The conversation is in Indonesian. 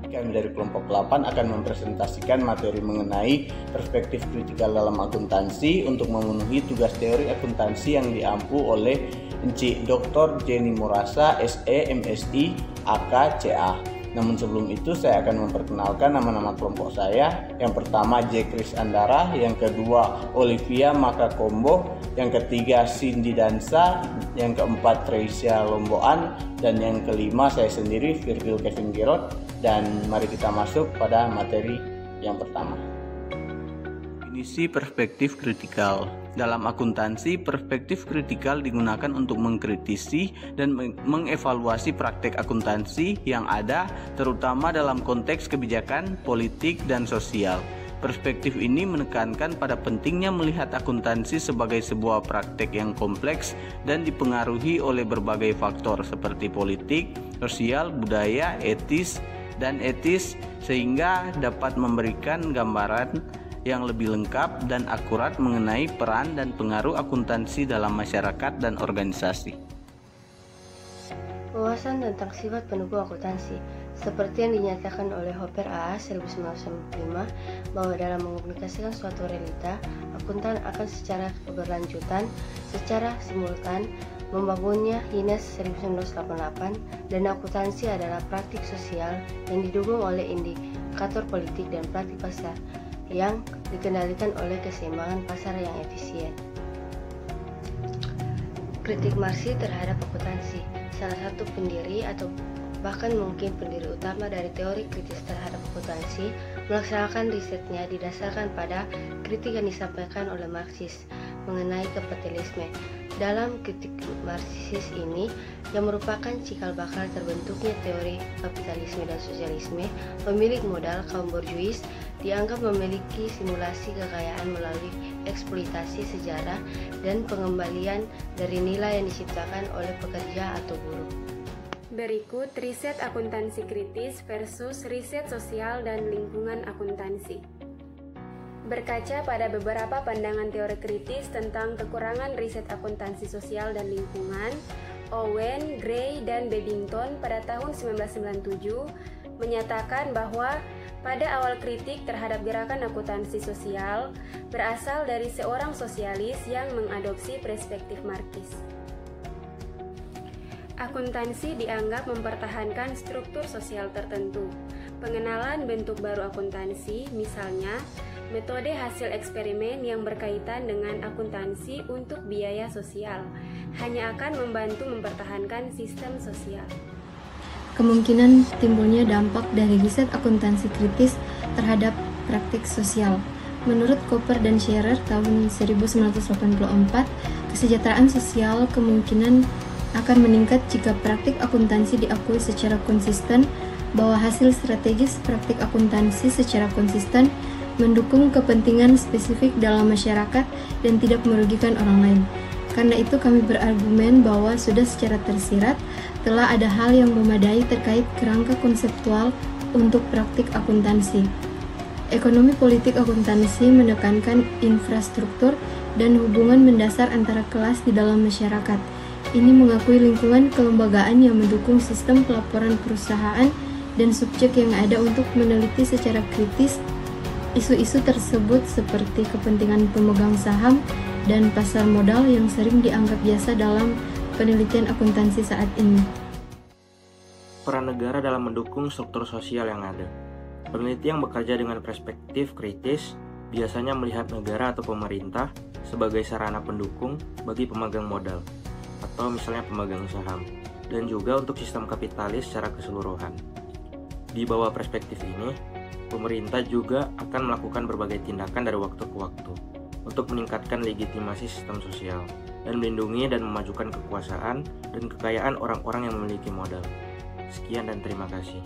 Kami dari kelompok 8 akan mempresentasikan materi mengenai perspektif kritikal dalam akuntansi untuk memenuhi tugas teori akuntansi yang diampu oleh Encik Dr. Jenny Murasa, SE, MSI, AK, CA. Namun sebelum itu saya akan memperkenalkan nama-nama kelompok saya. Yang pertama J. Kris Andara, yang kedua Olivia Makakombo, yang ketiga Cindy Dansa, yang keempat Treisya Lomboan, dan yang kelima saya sendiri Virgil Kevin Gerot. Dan mari kita masuk pada materi yang pertama. Definisi perspektif kritikal. Dalam akuntansi, perspektif kritikal digunakan untuk mengkritisi dan mengevaluasi praktek akuntansi yang ada, terutama dalam konteks kebijakan, politik, dan sosial. Perspektif ini menekankan pada pentingnya melihat akuntansi sebagai sebuah praktek yang kompleks dan dipengaruhi oleh berbagai faktor seperti politik, sosial, budaya, etis, sehingga dapat memberikan gambaran yang lebih lengkap dan akurat mengenai peran dan pengaruh akuntansi dalam masyarakat dan organisasi. Wawasan tentang sifat pendukung akuntansi, seperti yang dinyatakan oleh Hopper A.A. 1995, bahwa dalam mengkomunikasikan suatu realita, akuntan akan secara keberlanjutan, secara simultan, membangunnya. Hines 1988, dan akuntansi adalah praktik sosial yang didukung oleh indikator politik dan praktik pasar yang dikendalikan oleh keseimbangan pasar yang efisien. Kritik Marsi terhadap akuntansi, salah satu pendiri atau bahkan mungkin pendiri utama dari teori kritis terhadap akuntansi, melaksanakan risetnya didasarkan pada kritik yang disampaikan oleh Marxis mengenai kapitalisme. Dalam kritik Marxis ini, yang merupakan cikal bakal terbentuknya teori kapitalisme dan sosialisme, pemilik modal kaum borjuis dianggap memiliki simulasi kekayaan melalui eksploitasi sejarah dan pengembalian dari nilai yang diciptakan oleh pekerja atau buruh. Berikut riset akuntansi kritis versus riset sosial dan lingkungan akuntansi. Berkaca pada beberapa pandangan teori kritis tentang kekurangan riset akuntansi sosial dan lingkungan, Owen, Gray, dan Babington pada tahun 1997 menyatakan bahwa pada awal kritik terhadap gerakan akuntansi sosial berasal dari seorang sosialis yang mengadopsi perspektif Marxis. Akuntansi dianggap mempertahankan struktur sosial tertentu. Pengenalan bentuk baru akuntansi, misalnya metode hasil eksperimen yang berkaitan dengan akuntansi untuk biaya sosial, hanya akan membantu mempertahankan sistem sosial. Kemungkinan timbulnya dampak dari riset akuntansi kritis terhadap praktik sosial. Menurut Cooper dan Scherer tahun 1984, kesejahteraan sosial kemungkinan akan meningkat jika praktik akuntansi diakui secara konsisten, bahwa hasil strategis praktik akuntansi secara konsisten mendukung kepentingan spesifik dalam masyarakat dan tidak merugikan orang lain. Karena itu kami berargumen bahwa sudah secara tersirat telah ada hal yang memadai terkait kerangka konseptual untuk praktik akuntansi. Ekonomi politik akuntansi menekankan infrastruktur dan hubungan mendasar antara kelas di dalam masyarakat. Ini mengakui lingkungan kelembagaan yang mendukung sistem pelaporan perusahaan dan subjek yang ada untuk meneliti secara kritis isu-isu tersebut seperti kepentingan pemegang saham dan pasar modal yang sering dianggap biasa dalam penelitian akuntansi saat ini. Peran negara dalam mendukung struktur sosial yang ada. Peneliti yang bekerja dengan perspektif kritis biasanya melihat negara atau pemerintah sebagai sarana pendukung bagi pemegang modal, atau misalnya pemegang saham, dan juga untuk sistem kapitalis secara keseluruhan. Di bawah perspektif ini, pemerintah juga akan melakukan berbagai tindakan dari waktu ke waktu untuk meningkatkan legitimasi sistem sosial dan melindungi dan memajukan kekuasaan dan kekayaan orang-orang yang memiliki modal. Sekian dan terima kasih.